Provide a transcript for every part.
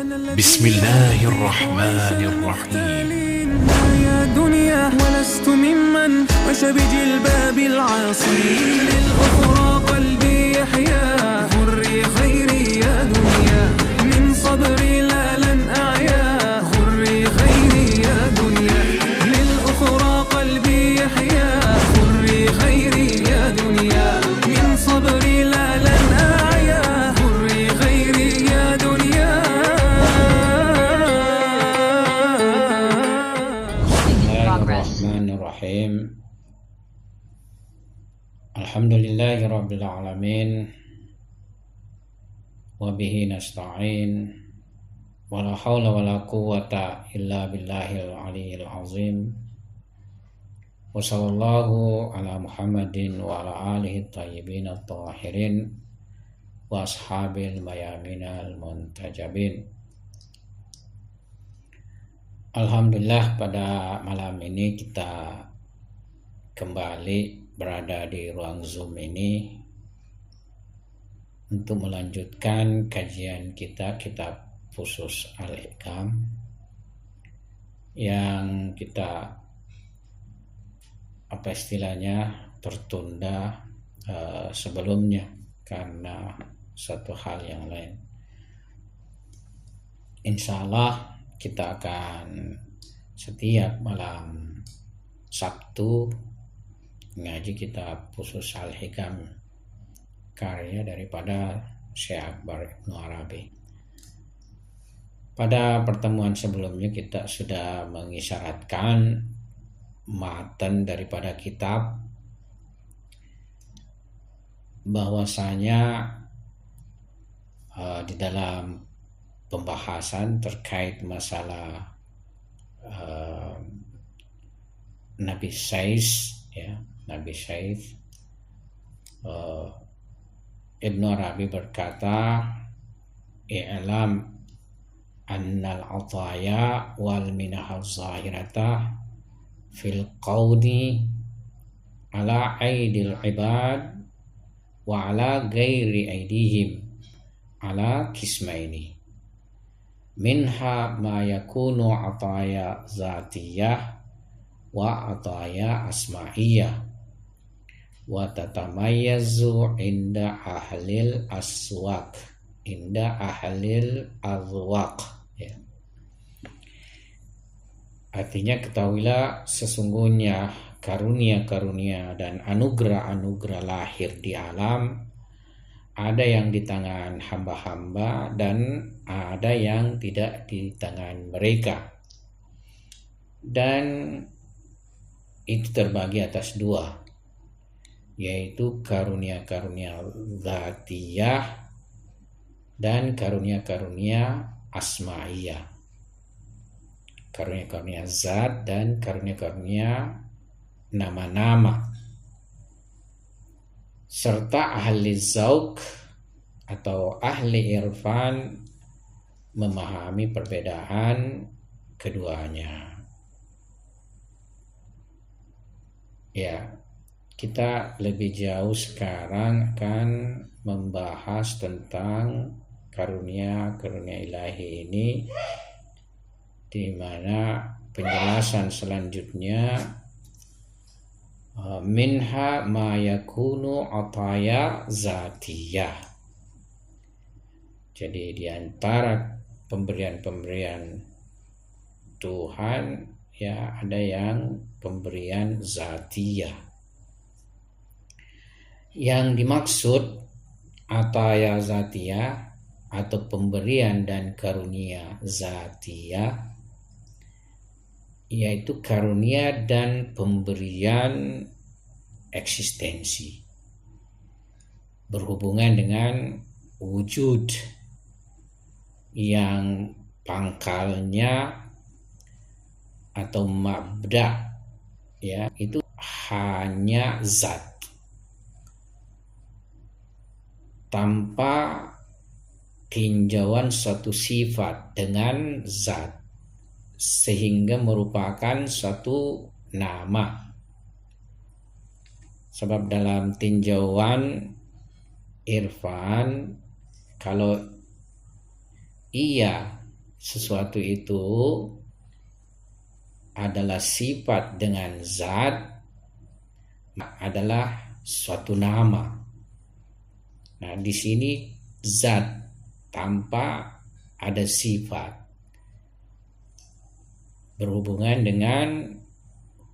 بسم الله الرحمن الرحيم. يا دنيا ولست ممن مشى بجلباب العاصي، للأخرى قلبي يحيا، غري خيري يا دنيا، من صبري لا لن أعيا، غري خيري يا دنيا، للأخرى قلبي يحيا، غري خيري يا دنيا، من صبري لا لن أعيا، غري خيري يا دنيا. Bismillahirrahmanirrahim. Alhamdulillahirabbil alamin. Wa bihi nasta'in. Wala haula wala quwwata illa billahil aliyyil azim. Wa sallallahu ala Muhammadin wa ala alihi thayyibin at-tahirin wa ashabil mayaminal muntajabin. Alhamdulillah, pada malam ini kita kembali berada di ruang Zoom ini untuk melanjutkan kajian kita kitab Fusus Al-Hikam yang kita tertunda sebelumnya karena satu hal yang lain. Insya Allah kita akan setiap malam Sabtu ngaji kitab Fusus Al-Hikam karya daripada Syekh Akbar Ibnu Arabi. Pada pertemuan sebelumnya kita sudah mengisyaratkan matan daripada kitab, bahwasanya di dalam pembahasan terkait masalah Nabi Sa'is, Ibnu Arabi berkata, i'lam annal ataya wal minahal zahirata fil qawdi ala aidil ibad wa ala ghairi aidihim ala kismaini. Minha ma yakunu ataya zatiyah wa ataya asma'iyah wa tatamayyazu inda ahlil aswaq ya. Artinya, ketahuilah sesungguhnya karunia-karunia dan anugerah-anugerah lahir di alam ada yang di tangan hamba-hamba dan ada yang tidak di tangan mereka, dan itu terbagi atas dua, yaitu karunia-karunia zatiyah dan karunia-karunia asma'iyah, karunia-karunia zat dan karunia-karunia nama-nama, serta ahli zauq atau ahli irfan memahami perbedaan keduanya. Ya, kita lebih jauh sekarang akan membahas tentang karunia-karunia ilahi ini, di mana penjelasan selanjutnya minha ma yakunu ataya zatiyah. Jadi di antara pemberian-pemberian Tuhan, ya, ada yang pemberian zatiyah. Yang dimaksud ataya zatiyah atau pemberian dan karunia zatiyah yaitu karunia dan pemberian eksistensi berhubungan dengan wujud yang pangkalnya atau mabda, ya, itu hanya zat tanpa tinjauan suatu sifat dengan zat, sehingga merupakan suatu nama. Sebab dalam tinjauan irfan, kalau ia sesuatu itu adalah sifat dengan zat, adalah suatu nama. Nah, di sini zat tanpa ada sifat berhubungan dengan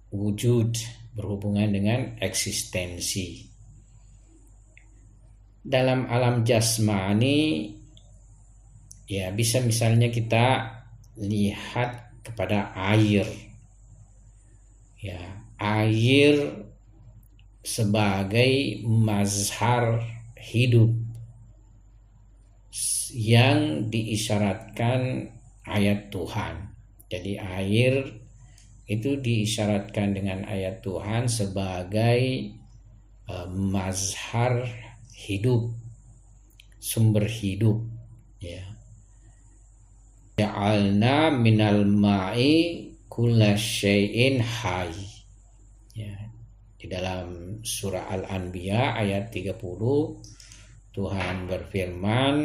wujud, berhubungan dengan eksistensi. Dalam alam jasmani, ya bisa misalnya kita lihat kepada air. Ya, air sebagai mazhar hidup yang diisyaratkan ayat Tuhan. Jadi air itu diisyaratkan dengan ayat Tuhan sebagai mazhar hidup, sumber hidup. Ya. Ja'alna minal ma'i kulla syai'in hayy. Ya. Di dalam surah Al-Anbiya ayat 30 Tuhan berfirman,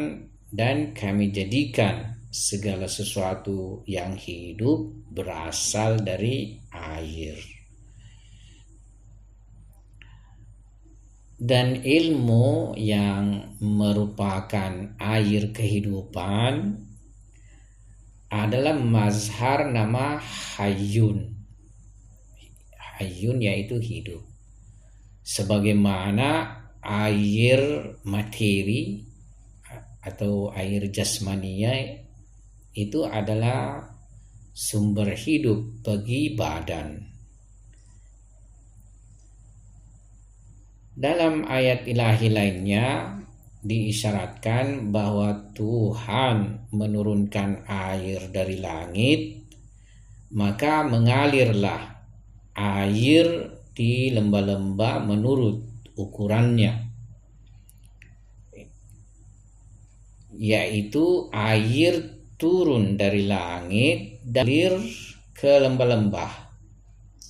dan kami jadikan segala sesuatu yang hidup berasal dari air. Dan ilmu yang merupakan air kehidupan adalah mazhar nama Hayyun. Hayyun yaitu hidup. Sebagaimana air materi atau air jasmania itu adalah sumber hidup bagi badan. Dalam ayat ilahi lainnya diisyaratkan bahwa Tuhan menurunkan air dari langit, maka mengalirlah air di lembah-lembah menurut ukurannya, yaitu air turun dari langit dan mengalir ke lembah-lembah,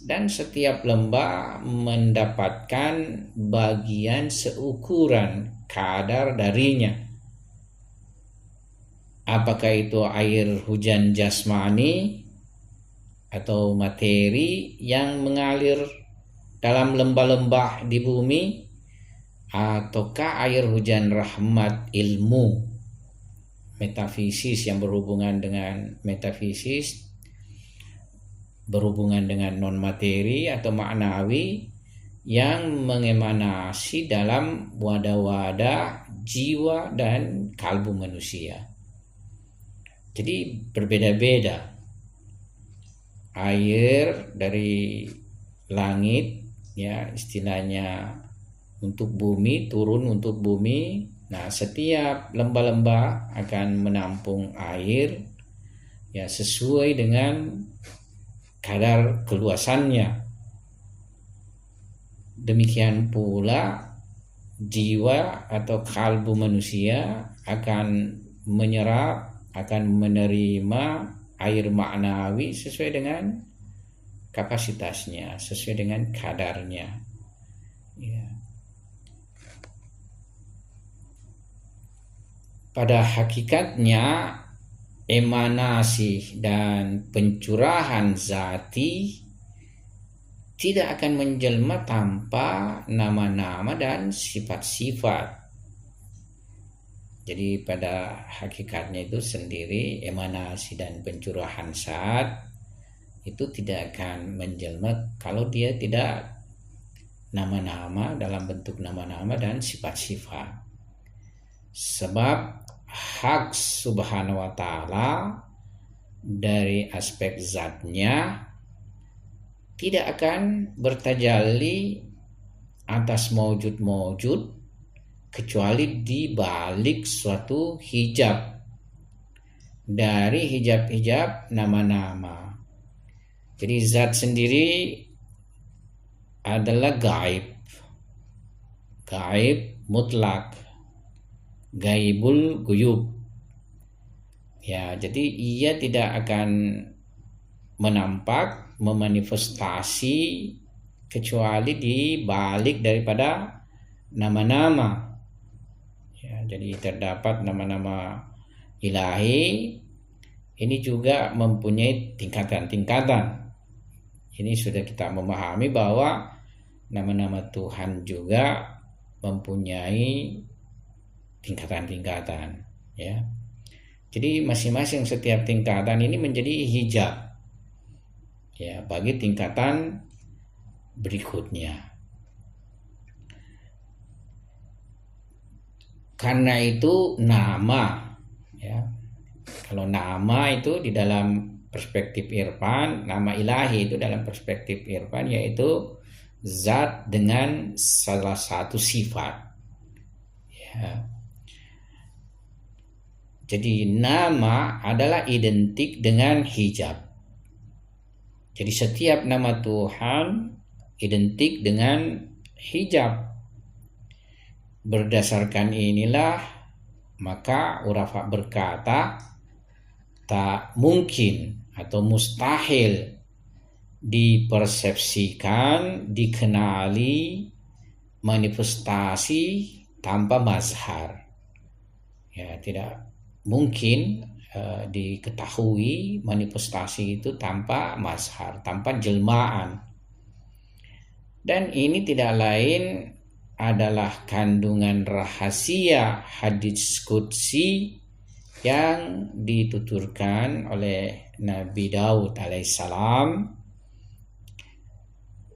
dan setiap lembah mendapatkan bagian seukuran kadar darinya. Apakah itu air hujan jasmani atau materi yang mengalir dalam lembah-lembah di bumi, ataukah air hujan rahmat ilmu metafisis yang berhubungan dengan metafisis, berhubungan dengan non materi atau maknawi yang mengemanasi dalam wadah-wadah jiwa dan kalbu manusia. Jadi berbeda-beda. Air dari langit, ya istilahnya untuk bumi, turun untuk bumi. Nah, setiap lembah-lembah akan menampung air ya sesuai dengan kadar keluasannya. Demikian pula jiwa atau kalbu manusia akan menyerap, akan menerima air maknawi sesuai dengan kapasitasnya, sesuai dengan kadarnya. Ya. Pada hakikatnya emanasi dan pencurahan zati tidak akan menjelma tanpa nama-nama dan sifat-sifat. Jadi pada hakikatnya itu sendiri emanasi dan pencurahan zat itu tidak akan menjelma kalau dia tidak nama-nama dalam bentuk nama-nama dan sifat-sifat. Sebab hak subhanahu wa ta'ala dari aspek zatnya tidak akan bertajalli atas maujud-maujud kecuali di balik suatu hijab dari hijab-hijab nama-nama. Jadi zat sendiri adalah gaib, gaib mutlak, gaibul guyub. Ya, jadi ia tidak akan menampak, memanifestasi kecuali di balik daripada nama-nama. Ya, jadi terdapat nama-nama ilahi ini juga mempunyai tingkatan-tingkatan. Ini sudah kita memahami bahwa nama-nama Tuhan juga mempunyai tingkatan-tingkatan, ya. Jadi masing-masing setiap tingkatan ini menjadi hijab, ya, bagi tingkatan berikutnya. Karena itu nama, ya. Kalau nama itu di dalam perspektif irfan, nama ilahi itu dalam perspektif irfan yaitu zat dengan salah satu sifat, ya. Jadi nama adalah identik dengan hijab. Jadi setiap nama Tuhan identik dengan hijab. Berdasarkan inilah maka ulama berkata tak mungkin atau mustahil dipersepsikan, dikenali manifestasi tanpa mazhar. Ya, tidak mungkin diketahui manifestasi itu tanpa mazhar, tanpa jelmaan. Dan ini tidak lain adalah kandungan rahasia hadits qudsi yang dituturkan oleh Nabi Daud alaihissalam,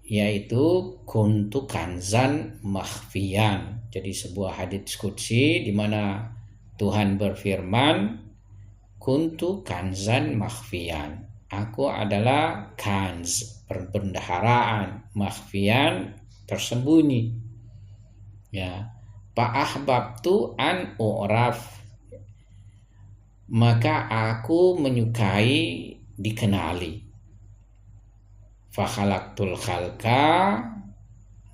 yaitu kuntu kanzan makhfiyan. Jadi sebuah hadits qudsi di mana Tuhan berfirman, kuntu kanzan makhfiyan. Aku adalah kanz, perbendaharaan, makhfiyan, tersembunyi. Ya, fa'ahbabtu an u'raf, maka aku menyukai dikenali. Fakhalaqtul khalqa,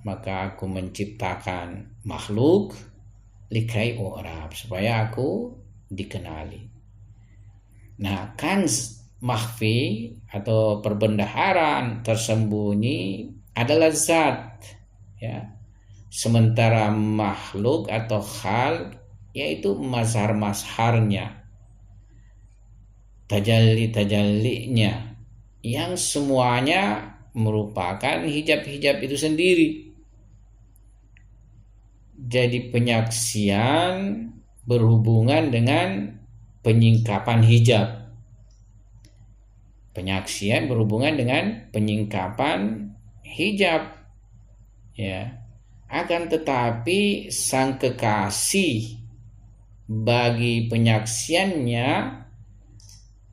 maka aku menciptakan makhluk likai u'raf, supaya aku dikenali. Nah, kanz makhfi atau perbendaharaan tersembunyi adalah zat, ya. Sementara makhluk atau hal yaitu mazhar-mazharnya, tajalli-tajallinya, yang semuanya merupakan hijab-hijab itu sendiri. Jadi penyaksian berhubungan dengan penyingkapan hijab. Penyaksian berhubungan dengan penyingkapan hijab, ya. Akan tetapi sang kekasih bagi penyaksiannya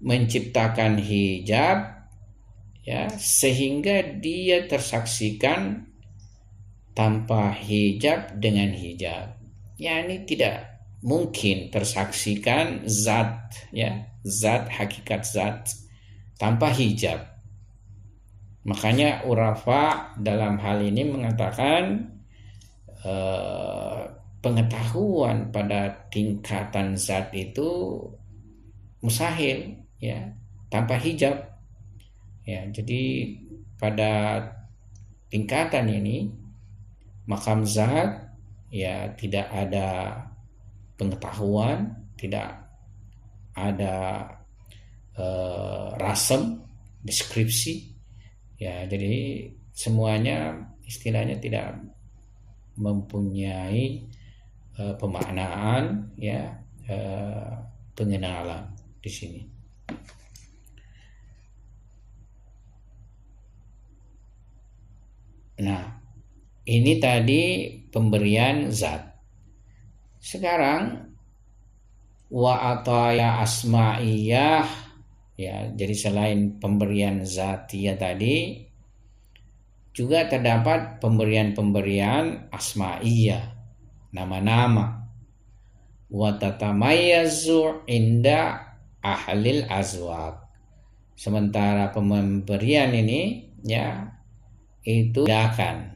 menciptakan hijab, ya, sehingga dia tersaksikan tanpa hijab dengan hijab. Yani tidak mungkin tersaksikan zat, ya, zat, hakikat zat tanpa hijab. Makanya urafa dalam hal ini mengatakan pengetahuan pada tingkatan zat itu mustahil, ya, tanpa hijab, ya. Jadi pada tingkatan ini makam zat, ya, tidak ada pengetahuan, tidak ada rasem, deskripsi, ya. Jadi semuanya istilahnya tidak mempunyai pemaknaan, ya, pengenalan di sini. Nah, ini tadi pemberian zat. Sekarang wa ataya asma'iyah, ya. Jadi selain pemberian zatiyah tadi, juga terdapat pemberian-pemberian asma'iyah, nama-nama. Wa tatamayyazu inda ahlil azwaq. Sementara pemberian ini, ya, itu bedakan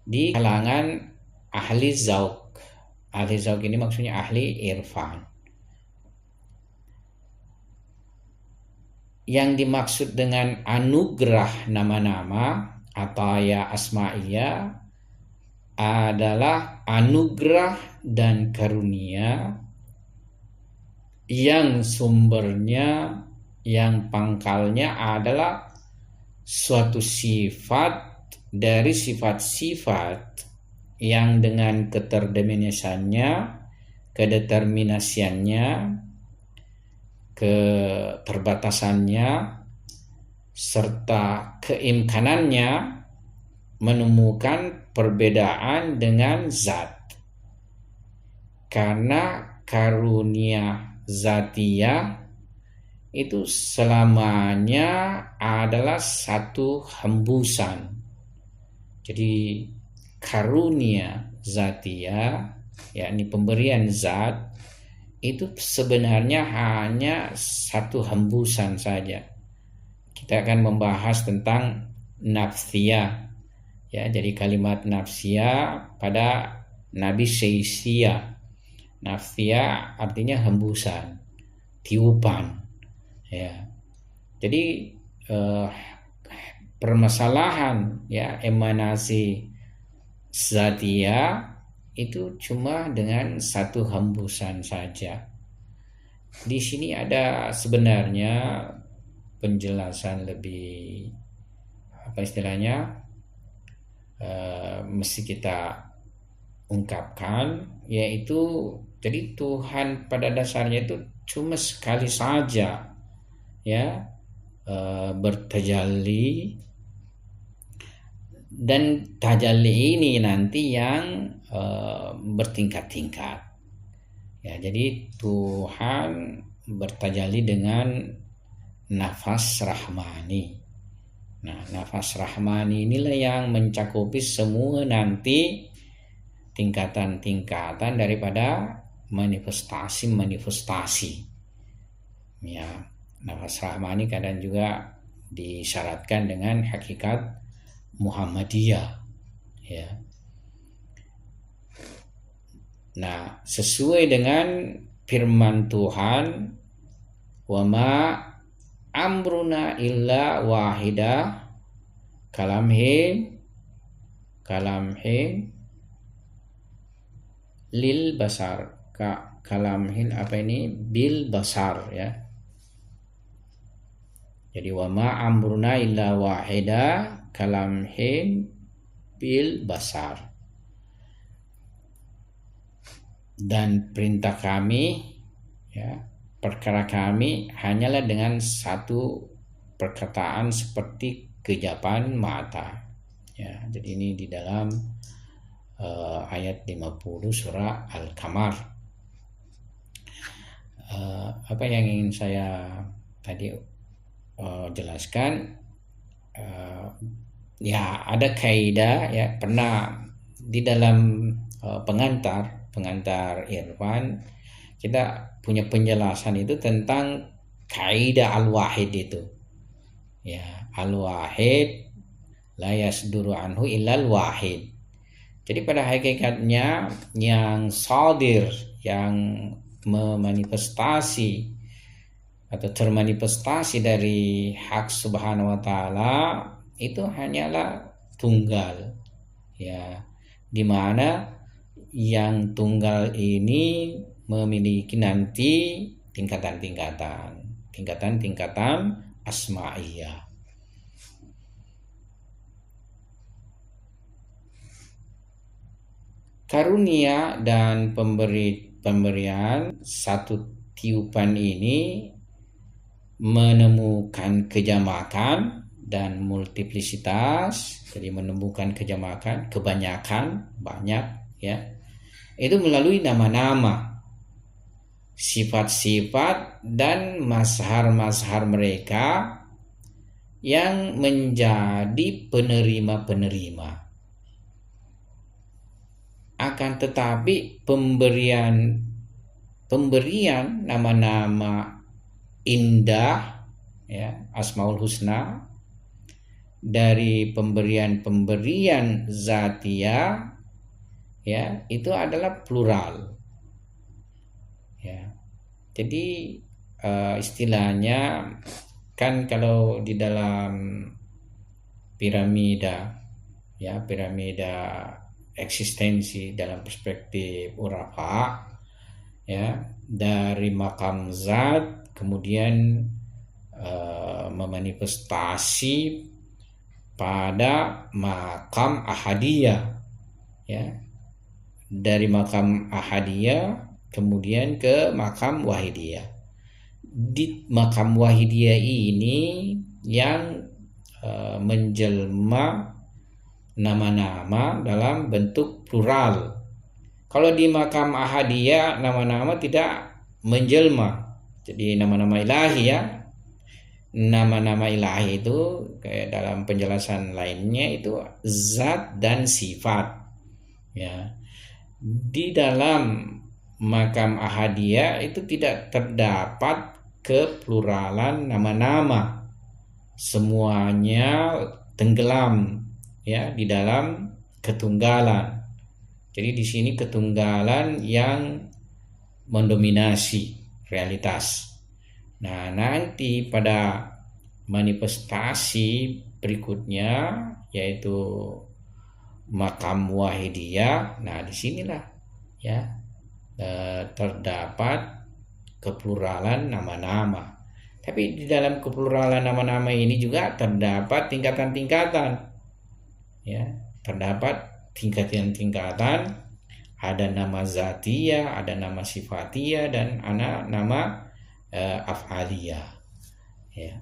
di kalangan ahli zauq. Ahli zauq ini maksudnya ahli irfan. Yang dimaksud dengan anugerah nama-nama ataya asma'iyah adalah anugerah dan karunia yang sumbernya, yang pangkalnya adalah suatu sifat dari sifat-sifat yang dengan keterdeterminasiannya, kedeterminasiannya, keterbatasannya, serta keimkanannya menemukan perbedaan dengan zat. Karena karunia zatiyah itu selamanya adalah satu hembusan. Jadi karunia zatiyah, yakni pemberian zat, itu sebenarnya hanya satu hembusan saja. Kita akan membahas tentang nafsiyah. Ya, jadi kalimat nafsiyah pada Nabi Syaisiyah. Nafsiyah artinya hembusan, tiupan. Ya, jadi permasalahan ya emanasi zatiyah itu cuma dengan satu hembusan saja. Di sini ada sebenarnya penjelasan lebih apa istilahnya mesti kita ungkapkan, yaitu jadi Tuhan pada dasarnya itu cuma sekali saja ya bertajalli, dan tajalli ini nanti yang bertingkat-tingkat ya. Jadi Tuhan bertajalli dengan nafas rahmani. Nah, nafas rahmani inilah yang mencakupi semua nanti tingkatan-tingkatan daripada manifestasi ya. Nafas rahmani kadang juga disyaratkan dengan hakikat Muhammadiyah ya. Nah, sesuai dengan firman Tuhan, wa ma amruna illa wahidah kalamhin lil basar. Kalamhin apa ini? Bil basar ya. Jadi wa ma amruna illa wahida kalamhin bil basar. Dan perintah kami ya, perkara kami hanyalah dengan satu perkataan seperti kejapan mata ya. Jadi ini di dalam ayat 50 surah Al-Qamar. Apa yang ingin saya tadi jelaskan, ya ada kaidah ya, pernah di dalam pengantar Irfan kita punya penjelasan itu tentang kaidah al-wahid itu ya. Al-wahid la yasduru anhu illa al-wahid. Jadi pada hakikatnya yang sadir, yang memanifestasi atau termanifestasi dari hak subhanahu wa ta'ala itu hanyalah tunggal ya, dimana yang tunggal ini memiliki nanti tingkatan asma'iyah. Karunia dan pemberian satu tiupan ini menemukan kejamakan dan multiplisitas. Jadi menemukan kejamakan, kebanyakan, banyak ya. Itu melalui nama-nama, sifat-sifat dan mazhar-mazhar mereka yang menjadi penerima-penerima. Akan tetapi pemberian nama-nama indah ya, Asmaul Husna, dari pemberian zatiyah ya, itu adalah plural ya. Jadi istilahnya kan kalau di dalam piramida ya, piramida eksistensi dalam perspektif Urafa ya, dari makam zat kemudian memanifestasi pada makam ahadiyah, ya, dari makam ahadiyah kemudian ke makam wahidiyah. Di makam wahidiyah ini yang menjelma nama-nama dalam bentuk plural. Kalau di makam ahadiyah nama-nama tidak menjelma, jadi nama-nama ilahi, ya. Nama-nama ilahi itu kayak dalam penjelasan lainnya itu zat dan sifat, ya. Di dalam makam ahadiyah itu tidak terdapat kepluralan nama-nama, semuanya tenggelam, ya, di dalam ketunggalan. Jadi di sini ketunggalan yang mendominasi realitas. Nah, nanti pada manifestasi berikutnya yaitu makam wahidiyah. Nah, disinilah, ya, terdapat kepluralan nama-nama. Tapi di dalam kepluralan nama-nama ini juga terdapat tingkatan-tingkatan, ya, terdapat tingkatan-tingkatan. Ada nama zatiyah, ada nama sifatiyah, dan ada nama af'aliyah, ya.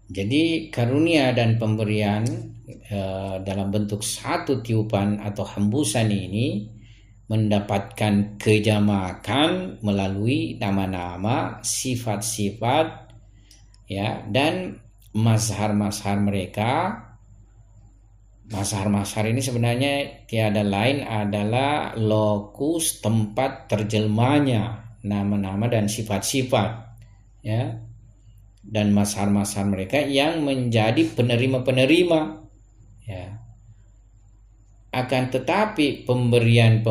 Jadi karunia dan pemberian dalam bentuk satu tiupan atau hembusan ini mendapatkan kejamakan melalui nama-nama, sifat-sifat, ya, dan mazhar-mazhar mereka. Mazhar-mazhar ini sebenarnya tiada lain adalah lokus, tempat terjelmanya nama-nama dan sifat-sifat, ya, dan mazhar-mazhar mereka yang menjadi penerima-penerima, ya. Akan tetapi pemberian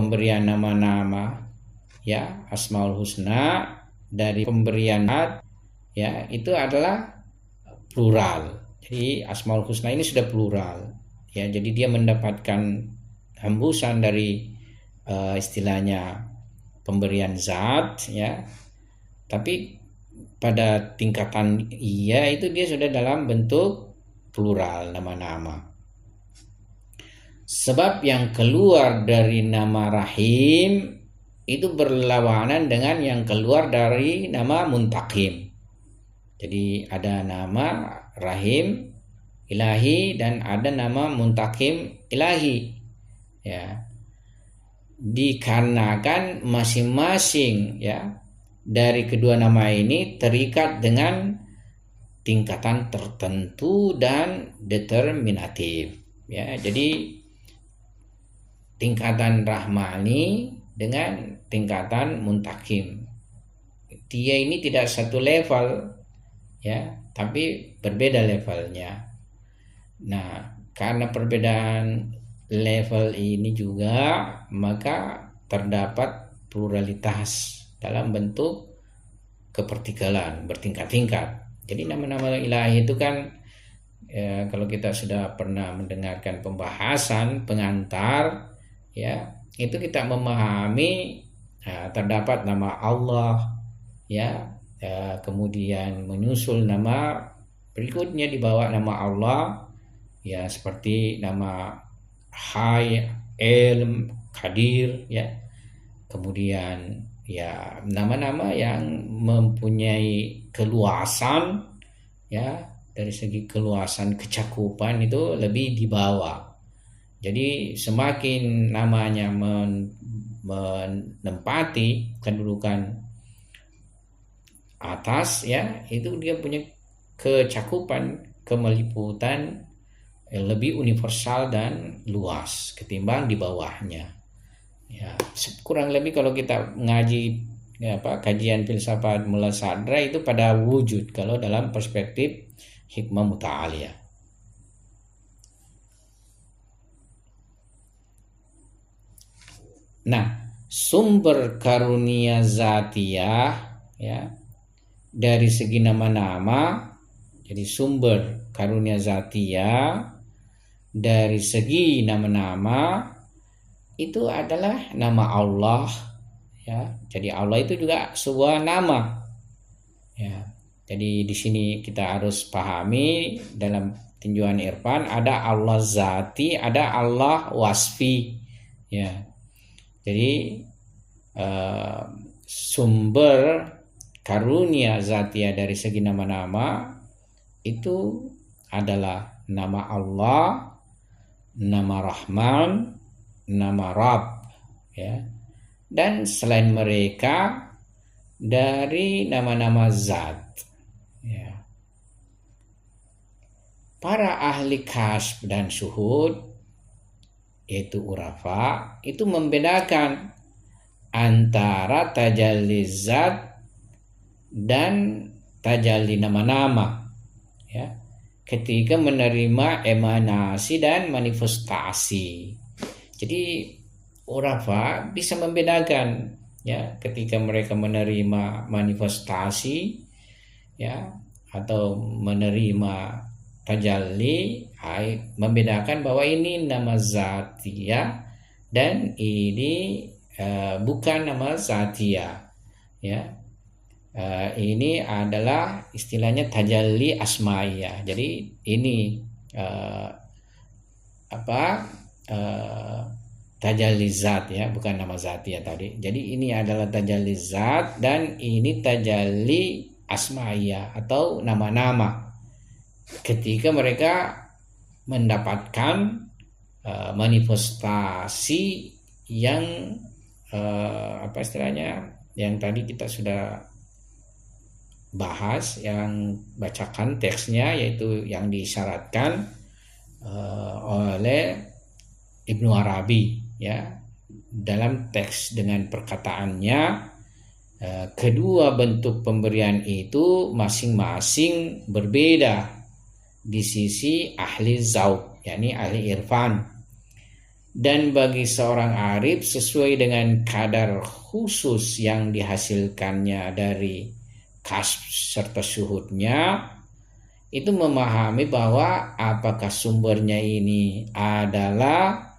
nama-nama, ya, Asmaul Husna dari pemberian, ya, itu adalah plural. Jadi Asmaul Husna ini sudah plural, ya. Jadi dia mendapatkan hembusan dari istilahnya pemberian zat, ya. Tapi pada tingkatan iya itu dia sudah dalam bentuk plural nama-nama. Sebab yang keluar dari nama Rahim itu berlawanan dengan yang keluar dari nama Muntakim. Jadi ada nama Rahim ilahi dan ada nama Muntakim ilahi, ya. Dikarenakan masing-masing, ya, dari kedua nama ini terikat dengan tingkatan tertentu dan determinatif, ya. Jadi tingkatan Rahmani dengan tingkatan Muntakim, dia ini tidak satu level, ya, tapi berbeda levelnya. Nah, karena perbedaan level ini juga maka terdapat pluralitas dalam bentuk kepertigalan bertingkat-tingkat. Jadi nama-nama ilahi itu kan kalau kita sudah pernah mendengarkan pembahasan pengantar, ya, itu kita memahami terdapat nama Allah, ya, kemudian menyusul nama berikutnya di bawah nama Allah, ya, seperti nama Hay, Ilm, Qadir, ya. Kemudian, ya, nama-nama yang mempunyai keluasan, ya, dari segi keluasan kecakupan itu lebih di bawah. Jadi semakin namanya menempati kedudukan atas, ya, itu dia punya kecakupan, kemeliputan lebih universal dan luas ketimbang di bawahnya, ya. Kurang lebih kalau kita ngaji, kajian filsafat Mullah Sadra itu pada wujud kalau dalam perspektif hikmah muta'aliyah. Nah, sumber karunia zatiyah, ya, dari segi nama-nama, jadi sumber karunia zatiyah dari segi nama-nama itu adalah nama Allah, ya. Jadi Allah itu juga sebuah nama, ya. Jadi di sini kita harus pahami dalam tinjauan irfan ada Allah zati, ada Allah wasfi, ya. Jadi sumber karunia zatia dari segi nama-nama itu adalah nama Allah, nama Rahman, nama Rabb, ya. Dan selain mereka dari nama-nama zat, ya. Para ahli kasb dan syuhud yaitu urafa itu membedakan antara tajalli zat dan tajalli nama-nama, ya, ketika menerima emanasi dan manifestasi. Jadi urafa bisa membedakan, ya, ketika mereka menerima manifestasi, ya, atau menerima tajalli, membedakan bahwa ini nama zatiyah dan ini bukan nama zatiyah, ya. Ini adalah istilahnya tajalli asma'iyah. Jadi ini tajalli zat, ya, bukan nama zatiyah tadi. Jadi ini adalah tajalli zat dan ini tajalli asma'iyah atau nama-nama. Ketika mereka mendapatkan manifestasi yang istilahnya yang tadi kita sudah bahas, yang bacakan teksnya, yaitu yang disyaratkan oleh Ibnu Arabi, ya, dalam teks dengan perkataannya, kedua bentuk pemberian itu masing-masing berbeda di sisi ahli zauq, yakni ahli irfan, dan bagi seorang arif sesuai dengan kadar khusus yang dihasilkannya dari kasb serta syuhudnya, itu memahami bahwa apakah sumbernya ini adalah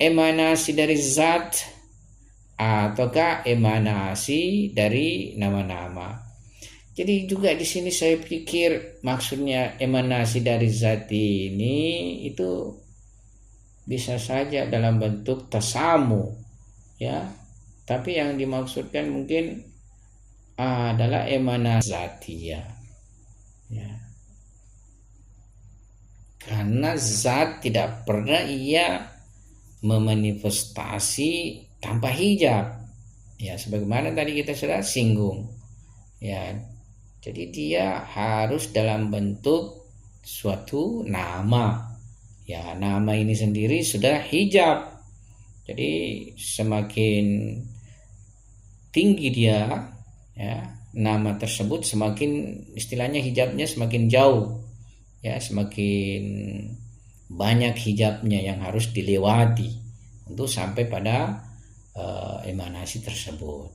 emanasi dari zat ataukah emanasi dari nama-nama. Jadi juga di sini saya pikir maksudnya emanasi dari zat ini itu bisa saja dalam bentuk tasamu, ya. Tapi yang dimaksudkan mungkin adalah emanasi zatiyah, ya. Karena zat tidak pernah ia memanifestasi tanpa hijab, ya, sebagaimana tadi kita sudah singgung, ya. Jadi dia harus dalam bentuk suatu nama, ya. Nama ini sendiri sudah hijab. Jadi semakin tinggi dia, ya, nama tersebut semakin istilahnya hijabnya semakin jauh, ya, semakin banyak hijabnya yang harus dilewati untuk sampai pada emanasi tersebut.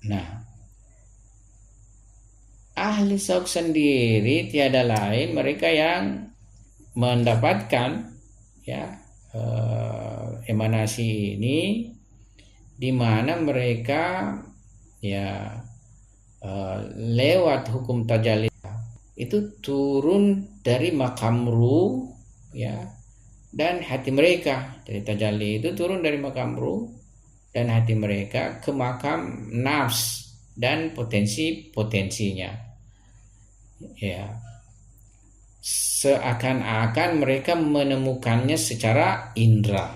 Nah, ahli zauq sendiri tiada lain mereka yang mendapatkan, ya, emanasi ini, di mana mereka, ya, lewat hukum tajalli itu turun dari makam ruh, ya, dan hati mereka. Dari tajalli itu turun dari makam ruh dan hati mereka ke makam nafs dan potensi-potensinya, ya. Seakan-akan mereka menemukannya secara indera.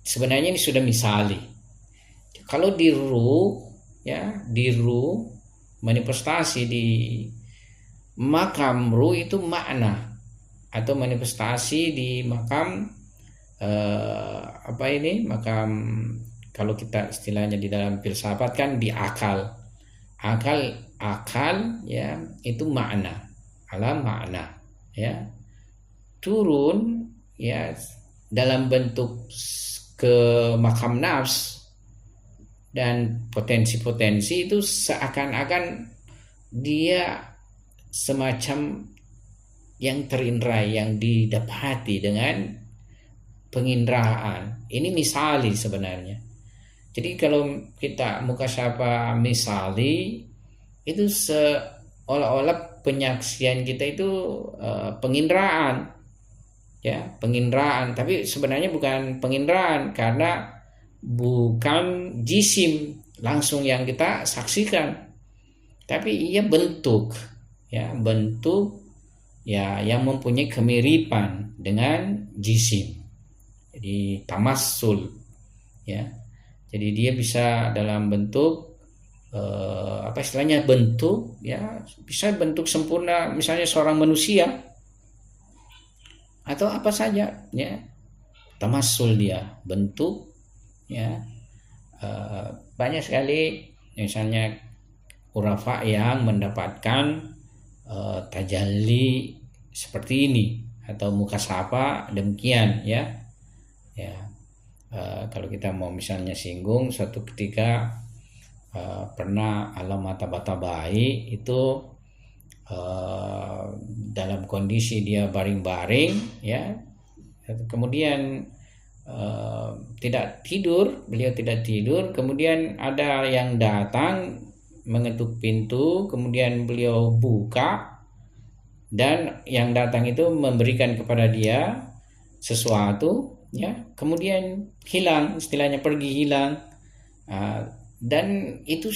Sebenarnya ini sudah misali. Kalau di ruh, ya, di ruh manifestasi di makam ruh itu makna, atau manifestasi di makam makam, kalau kita istilahnya di dalam filsafat kan di akal, ya, itu makna, alam makna, ya, turun, ya, dalam bentuk ke makam nafs dan potensi-potensi itu seakan-akan dia semacam yang terindrai, yang didapati dengan penginderaan. Ini misali sebenarnya. Jadi kalau kita mukasyafah misali, itu seolah-olah penyaksian kita itu penginderaan, ya, penginderaan. Tapi sebenarnya bukan penginderaan, karena bukan jisim langsung yang kita saksikan, tapi ia bentuk, ya, bentuk, ya, yang mempunyai kemiripan dengan jisim. Jadi tamassul, ya. Jadi dia bisa dalam bentuk apa istilahnya, bentuk, ya, bisa bentuk sempurna, misalnya seorang manusia atau apa saja, ya, tamassul dia bentuk, ya. Banyak sekali misalnya urafa yang mendapatkan tajalli seperti ini, atau mukasyafah demikian, ya. Kalau kita mau misalnya singgung, suatu ketika pernah Allamah Tabatabai itu dalam kondisi dia baring-baring, ya, kemudian tidak tidur, beliau tidak tidur, kemudian ada yang datang mengetuk pintu, kemudian beliau buka, dan yang datang itu memberikan kepada dia sesuatu, ya, kemudian hilang, istilahnya pergi, hilang. Dan itu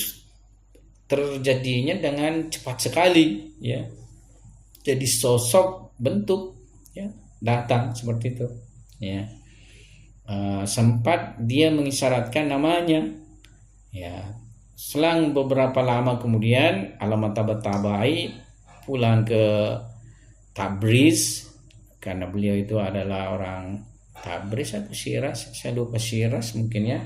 terjadinya dengan cepat sekali, ya. Jadi sosok bentuk, ya, datang seperti itu, ya. Sempat dia mengisyaratkan namanya, ya. Selang beberapa lama kemudian Allamah Tabatabai pulang ke Tabriz, karena beliau itu adalah orang Tabriz atau Syiraz, saya lupa, Syiraz mungkin, ya.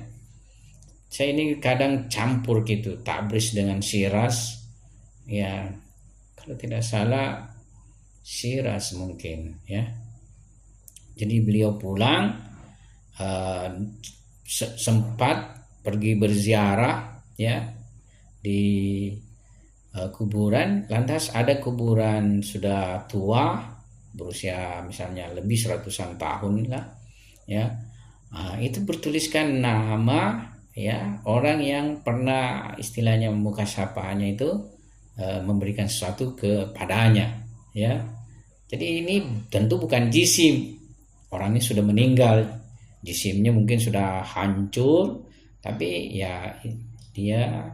Saya ini kadang campur gitu, Tabriz dengan Syiraz, ya, kalau tidak salah Syiraz mungkin, ya. Jadi beliau pulang, sempat pergi berziarah, ya, di kuburan. Lantas ada kuburan sudah tua, berusia misalnya lebih 100-an tahun lah, ya. Itu bertuliskan nama, ya, orang yang pernah istilahnya mukasyafahnya itu memberikan sesuatu kepadanya, ya. Jadi ini tentu bukan jisim, orangnya sudah meninggal, jisimnya mungkin sudah hancur, tapi ya dia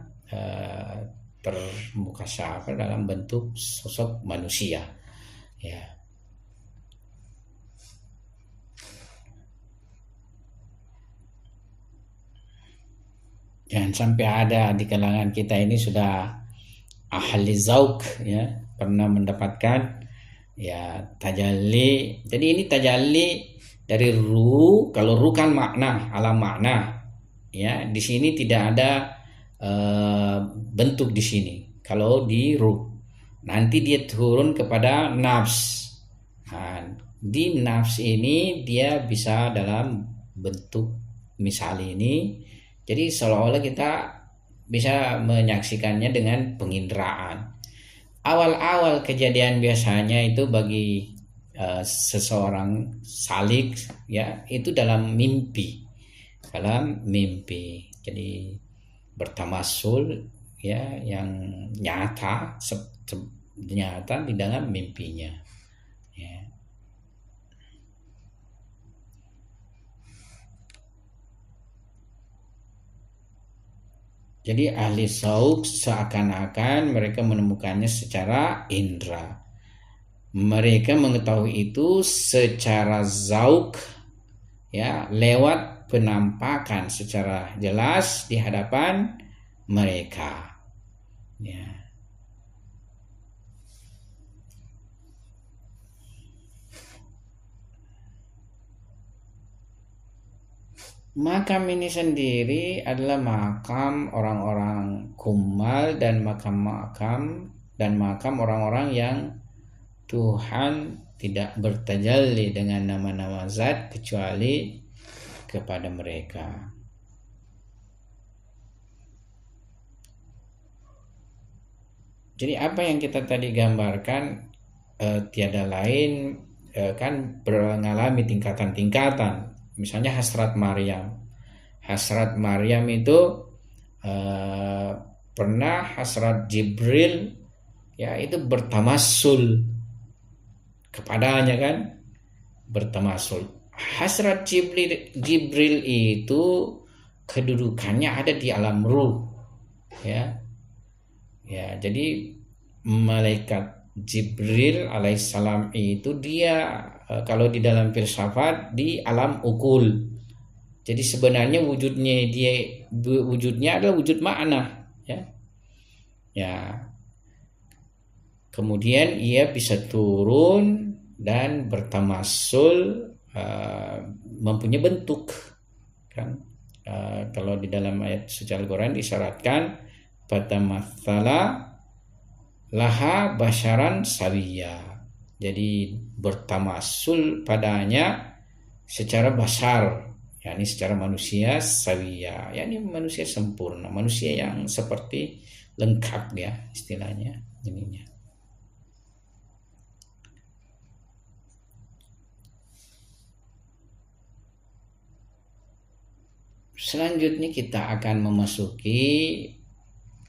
termukasyafah dalam bentuk sosok manusia, ya. Jangan sampai ada di kalangan kita ini sudah ahli zauk, ya, pernah mendapatkan, ya, tajalli. Jadi ini tajalli dari ruh. Kalau ruh kan makna, alam makna, ya. Di sini tidak ada bentuk di sini. Kalau di ruh, nanti dia turun kepada nafs. Di nafs ini dia bisa dalam bentuk misal ini. Jadi seolah-olah kita bisa menyaksikannya dengan penginderaan. Awal-awal kejadian biasanya itu bagi seseorang salik, ya, itu dalam mimpi, Jadi bertamassul, ya, yang nyata di dalam mimpinya, ya. Jadi ahli zauk seakan-akan mereka menemukannya secara indera. Mereka mengetahui itu secara zauk, ya, lewat penampakan secara jelas di hadapan mereka, ya. Makam ini sendiri adalah makam orang-orang kumal dan makam orang-orang yang Tuhan tidak bertajalli dengan nama-nama zat kecuali kepada mereka. Jadi apa yang kita tadi gambarkan tiada lain kan mengalami tingkatan-tingkatan. Misalnya hasrat Maryam. Hasrat Maryam itu pernah hasrat Jibril ya itu bertamassul kepadanya kan, bertamassul. Hasrat Jibril itu kedudukannya ada di alam ruh ya. Ya, jadi malaikat Jibril alaihissalam itu dia kalau di dalam filsafat di alam ukul. Jadi sebenarnya wujudnya adalah wujud makna ya. Ya. Kemudian ia bisa turun dan bertamassul mempunyai bentuk kan. Kalau di dalam ayat suci Al-Qur'an disyaratkan fatamatsala laha basyaran sawiya. Jadi bertamassul padanya secara basar, yakni secara manusia sawiya, yakni manusia sempurna, manusia yang seperti lengkap ya istilahnya ininya. Selanjutnya kita akan memasuki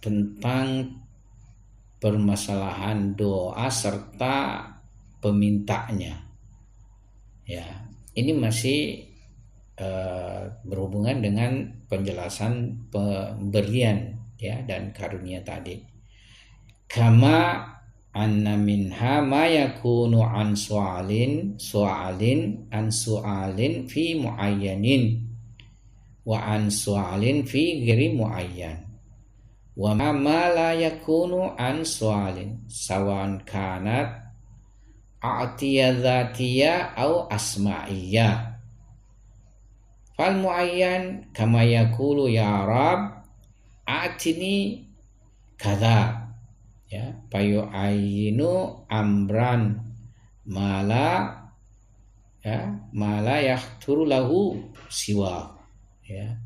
tentang permasalahan doa serta pemintanya. Ya, ini masih berhubungan dengan penjelasan pemberian ya dan karunia tadi. Kama anna minha ma yakunu an su'alin fi muayyanin wa an su'alin fi ghairi muayyan wa ma la yakunu an su'alin sawan kanat a'tiyadzatiyya au asma'iyya fal muayyan kama yaqulu ya rab a'tini kadza ya payu ayinu amran mala yahturu lahu siwa ya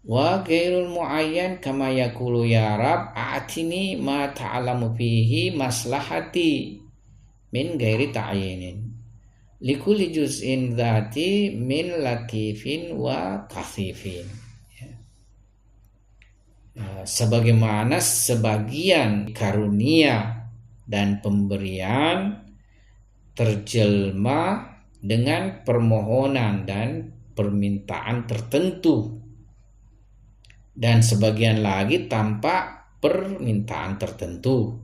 wa ghairul muayyan kama yaqulu ya rab a'tini ma ta'lamu fihi maslahati min ghairi ta'yinin likulli juz'in dzati min latifin wa kasifin ya. Sebagaimana sebagian karunia dan pemberian terjelma dengan permohonan dan permintaan tertentu dan sebagian lagi tanpa permintaan tertentu,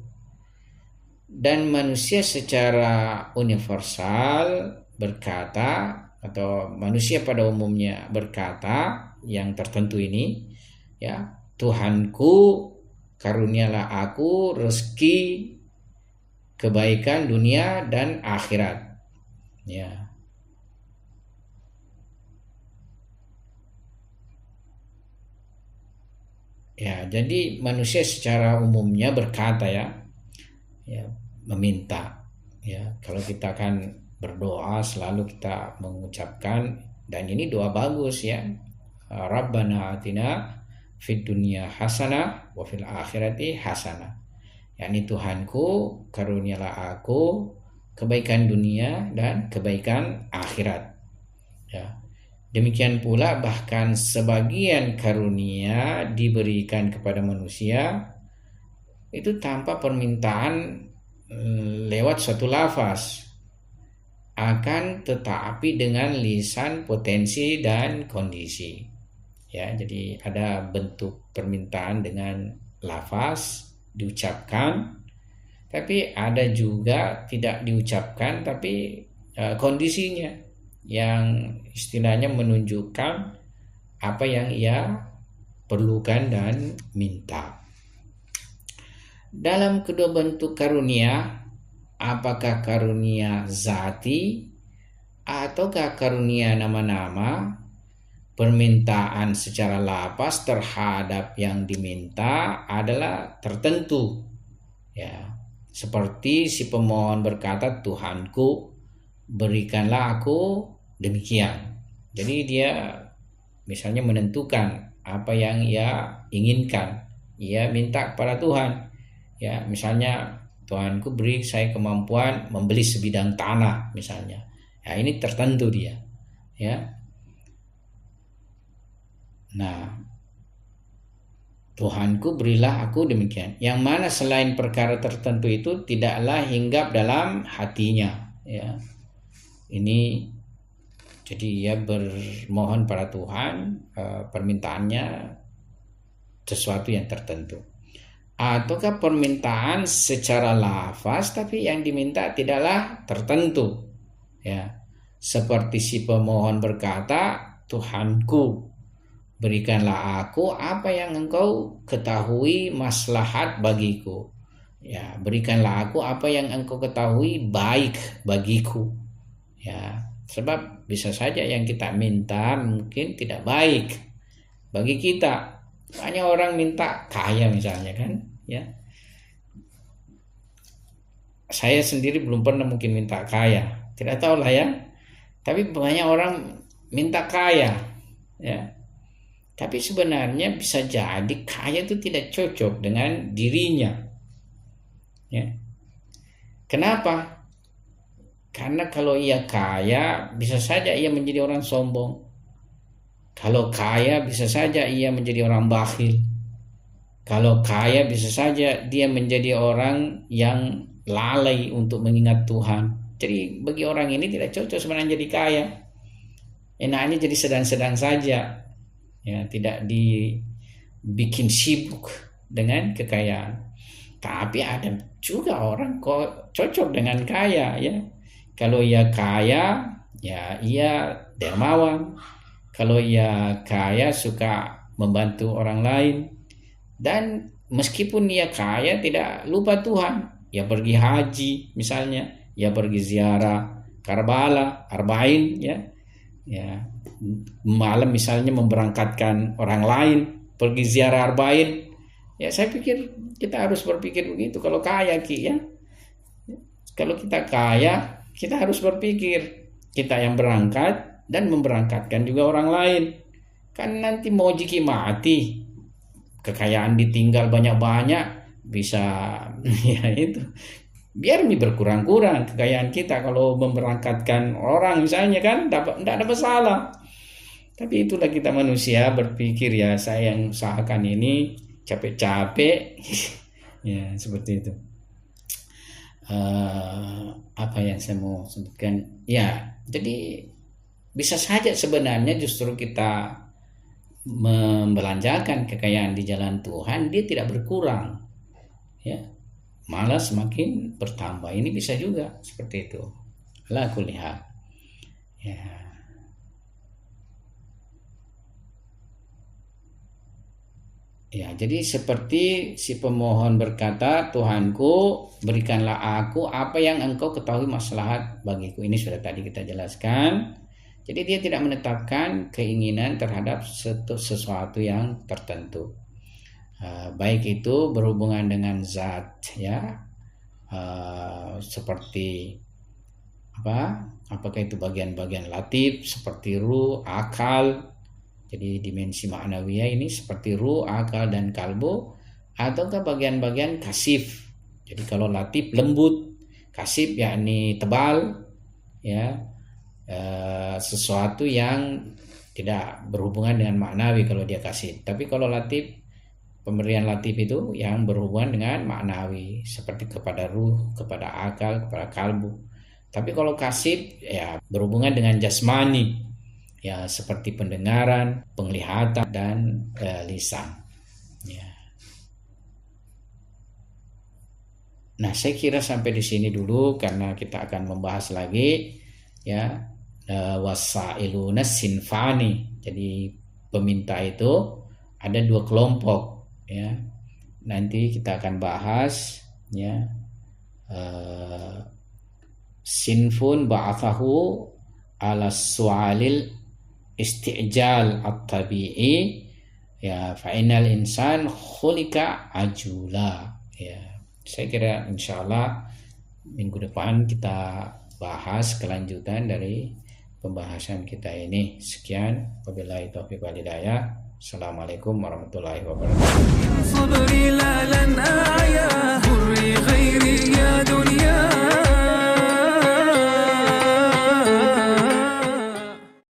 dan manusia secara universal berkata atau manusia pada umumnya berkata yang tertentu ini ya, Tuhanku karunialah aku rezeki kebaikan dunia dan akhirat ya. Ya, jadi manusia secara umumnya berkata ya meminta ya. Kalau kita kan berdoa selalu kita mengucapkan, dan ini doa bagus ya, Rabbana atina fid dunya hasanah wa fil akhirati hasanah, yakni Tuhanku karunialah aku kebaikan dunia dan kebaikan akhirat ya. Demikian pula bahkan sebagian karunia diberikan kepada manusia itu tanpa permintaan lewat suatu lafaz, akan tetapi dengan lisan potensi dan kondisi ya. Jadi ada bentuk permintaan dengan lafaz diucapkan, tapi ada juga tidak diucapkan tapi kondisinya yang istilahnya menunjukkan apa yang ia perlukan dan minta. Dalam kedua bentuk karunia, apakah karunia zati ataukah karunia nama-nama, permintaan secara lapas terhadap yang diminta adalah tertentu ya. Seperti si pemohon berkata, Tuhanku berikanlah aku demikian. Jadi dia misalnya menentukan apa yang ia inginkan, ia minta kepada Tuhan. Ya, misalnya Tuhanku beri saya kemampuan membeli sebidang tanah misalnya. Ya, ini tertentu dia. Ya. Nah, Tuhanku berilah aku demikian. Yang mana selain perkara tertentu itu tidaklah hinggap dalam hatinya. Ya. Ini jadi ia bermohon pada Tuhan, permintaannya sesuatu yang tertentu. Ataukah permintaan secara lafaz tapi yang diminta tidaklah tertentu. Ya. Seperti si pemohon berkata, Tuhanku, berikanlah aku apa yang engkau ketahui maslahat bagiku. Ya, berikanlah aku apa yang engkau ketahui baik bagiku. Ya, sebab bisa saja yang kita minta mungkin tidak baik bagi kita. Banyak orang minta kaya misalnya kan, ya. Saya sendiri belum pernah mungkin minta kaya, tidak tahu lah ya. Tapi banyak orang minta kaya, ya. Tapi sebenarnya bisa jadi kaya itu tidak cocok dengan dirinya. Ya. Kenapa? Karena kalau ia kaya, bisa saja ia menjadi orang sombong. Kalau kaya, bisa saja ia menjadi orang bakhil. Kalau kaya, bisa saja dia menjadi orang yang lalai untuk mengingat Tuhan. Jadi bagi orang ini tidak cocok sebenarnya jadi kaya. Enaknya jadi sedang-sedang saja. Ya, tidak dibikin sibuk dengan kekayaan. Tapi ada juga orang kok cocok dengan kaya, ya. Kalau ia kaya, ya ia dermawan. Kalau ia kaya suka membantu orang lain. Dan meskipun ia kaya tidak lupa Tuhan. Ia pergi haji misalnya, ia pergi ziarah Karbala, Arba'in, ya. Ya, malam misalnya memberangkatkan orang lain pergi ziarah Arba'in. Ya, saya pikir kita harus berpikir begitu kalau kaya Ki, ya. Kalau kita kaya, kita harus berpikir kita yang berangkat dan memberangkatkan juga orang lain. Kan nanti mau jiki mati, kekayaan ditinggal banyak-banyak, bisa ya itu. Biar berkurang-kurang kekayaan kita kalau memberangkatkan orang misalnya kan tidak ada masalah. Tapi itulah kita manusia berpikir, ya saya yang usahakan ini capek-capek ya seperti itu. Apa yang saya mau sebutkan, ya jadi bisa saja sebenarnya justru kita membelanjakan kekayaan di jalan Tuhan, dia tidak berkurang, ya malah semakin bertambah. Ini bisa juga seperti itu. Ala kulli hal. Ya. Ya, jadi seperti si pemohon berkata, Tuhanku, berikanlah aku apa yang engkau ketahui maslahat bagiku. Ini sudah tadi kita jelaskan. Jadi dia tidak menetapkan keinginan terhadap sesuatu yang tertentu. Baik itu berhubungan dengan zat, ya, seperti apakah itu bagian-bagian latif seperti ruh, akal. Jadi dimensi ma'nawiyah ini seperti ruh, akal dan kalbu, ataukah bagian-bagian kasif. Jadi kalau latif lembut, kasif yakni tebal, ya, sesuatu yang tidak berhubungan dengan maknawi kalau dia kasif. Tapi kalau latif, pemberian latif itu yang berhubungan dengan maknawi, seperti kepada ruh, kepada akal, kepada kalbu. Tapi kalau kasif, ya berhubungan dengan jasmani, ya seperti pendengaran, penglihatan dan lisan. Ya. Nah, saya kira sampai di sini dulu karena kita akan membahas lagi, ya, wasailuna sinfani. Jadi peminta itu ada dua kelompok, ya. Nanti kita akan bahas, ya, sinfun ba'athahu ala su'alil istijal at-tabi'i, ya, fa'inal insan khulika ajula. Ya, saya kira insyaallah minggu depan kita bahas kelanjutan dari pembahasan kita ini. Sekian, wabillahi taufiq wal hidayah. Assalamualaikum warahmatullahi wabarakatuh. صبري لا لن أعيا ضري غيري يا دنيا